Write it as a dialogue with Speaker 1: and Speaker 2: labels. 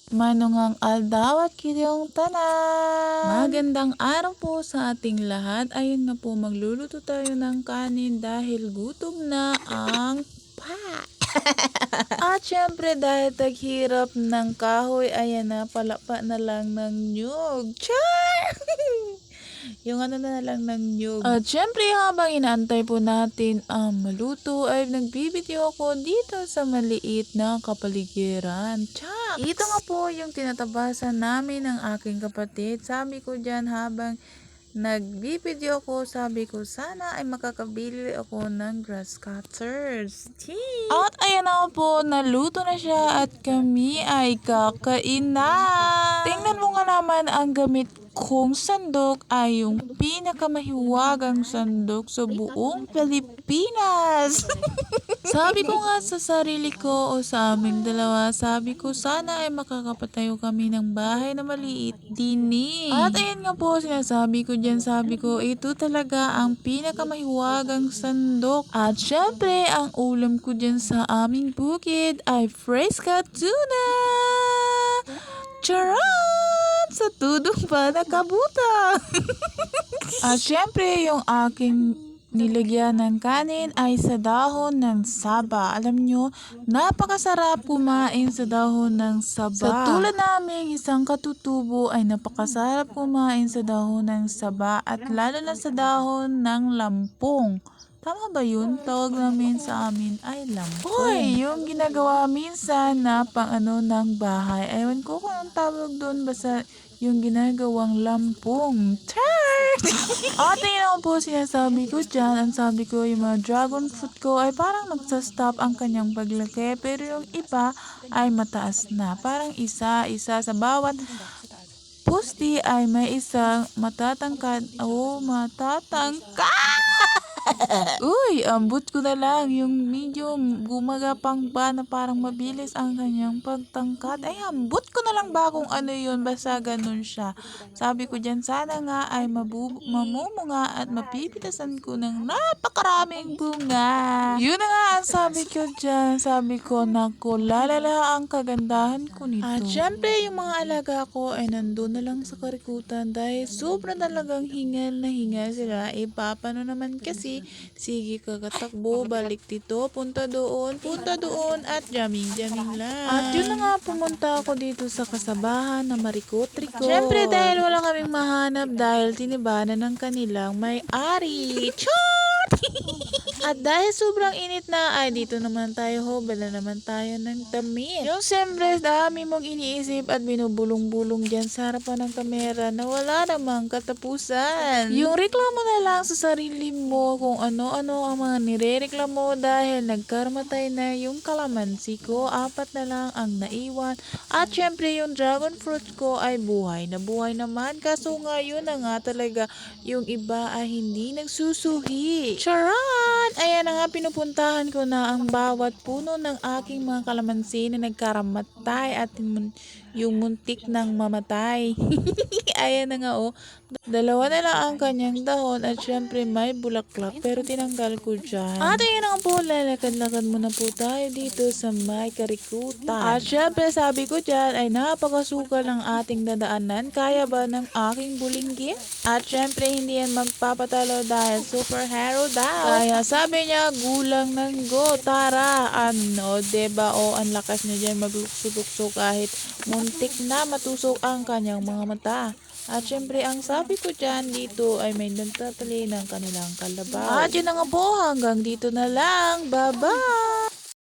Speaker 1: Manungang aldaw at kilyong tanan! Magandang araw po sa ating lahat. Ayun nga po, magluluto tayo ng kanin dahil gutom na ang at syempre dahil taghirap ng kahoy, ayan na, palapa na lang ng nyug. Char! Yung ano na lang ng nyug. At syempre habang inaantay po natin ang maluto ay nagbibideo ako dito sa maliit na kapaligiran. Chak! Ito nga po yung tinatabasan namin ng aking kapatid. Sabi ko dyan habang nagbibideo ko, sabi ko sana ay makakabili ako ng grass cutters. Tea! At ayan na po, naluto na siya at kami ay kakain na. Tingnan mo nga naman, ang gamit kong sandok ay yung pinakamahiwagang sandok sa buong Pilipinas. Sabi ko nga sa sarili ko o sa aming dalawa, sabi ko sana ay makakapatayo kami ng bahay na maliit dini. At ayan nga po, sinasabi ko dyan, sabi ko ito talaga ang pinakamahiwagang sandok. At syempre, ang ulam ko dyan sa aming bukid ay fresh cut tuna. Charan! Sa tudong pa nakabuta. At syempre, yung aking nilagyan ng kanin ay sa dahon ng saba. Alam nyo, napakasarap kumain sa dahon ng saba. Sa tulad namin, isang katutubo ay napakasarap kumain sa dahon ng saba at lalo na sa dahon ng lampong. Tama ba yun? Tawag namin sa amin ay lampong. Hoy, yung ginagawa minsan na pang ng bahay. Ewan ko kung anong tawag doon, basta yung ginagawang lampong. Char! At yun po sinasabi ko dyan. Ang sabi ko, yung mga dragon fruit ko ay parang nagsa-stop ang kanyang paglaki. Pero yung iba ay mataas na. Parang isa-isa sa bawat pusti ay may isang matatangkad. Oh, matatangkad! Uy, ambot ko na lang yung medyo gumagapang ba na parang mabilis ang kanyang pagtangkad. Ay, ambot ko na lang ba kung ano yun, basta ganun siya. Sabi ko dyan, sana nga ay mamumunga at mapipitasan ko ng napakaraming bunga. Yun na nga ang sabi ko dyan. Sabi ko, naku, lalala ang kagandahan ko nito. At syempre, yung mga alaga ko ay nandun na lang sa karikutan dahil sobra talagang hingal na hingal sila. Papano naman kasi, sige kakatakbo, balik dito, punta doon, at jamming-jamming lang. At yun na nga, pumunta ako dito sa kasabahan na marikot-rikot. Syempre dahil wala kaming mahanap dahil tinibanan ng kanilang may-ari. Chot! At dahil sobrang init na, ay dito naman tayo, bala naman tayo ng damit. Yung siyempre, dami mong iniisip at binubulong-bulong dyan sa harapan ng kamera na wala namang katapusan. Yung reklamo na lang sa sarili mo kung ano-ano ang mga nirereklamo dahil nagkarmatay na yung kalamansi ko, 4 na lang ang naiwan. At syempre yung dragon fruit ko ay buhay na buhay naman. Kaso nga yun na nga talaga, yung iba ay hindi nagsusuhi. Charan! Ayan na nga, pinupuntahan ko na ang bawat puno ng aking mga kalamansi na nagkaramatay at yung muntik ng mamatay. Ayan na nga, oh. 2 na lang ang kanyang dahon at syempre may bulaklak pero tinanggal ko dyan. At ayan na nga po, lalakad-lakad muna po tayo dito sa may karikutan. At syempre sabi ko dyan ay napakasukal ng ating dadaanan. Kaya ba ng aking bulinggit? At syempre hindi yan magpapatalo dahil superhero daw. Kaya sabi niya, gulang ng go, tara. Ano, diba? O, ang lakas niya dyan maglukso-lukso kahit muntik na matusok ang kanyang mga mata. At syempre, ang sabi ko dyan dito ay may nagtatali ng kanilang kalabaw. At yun na nga po, hanggang dito na lang. Bye-bye!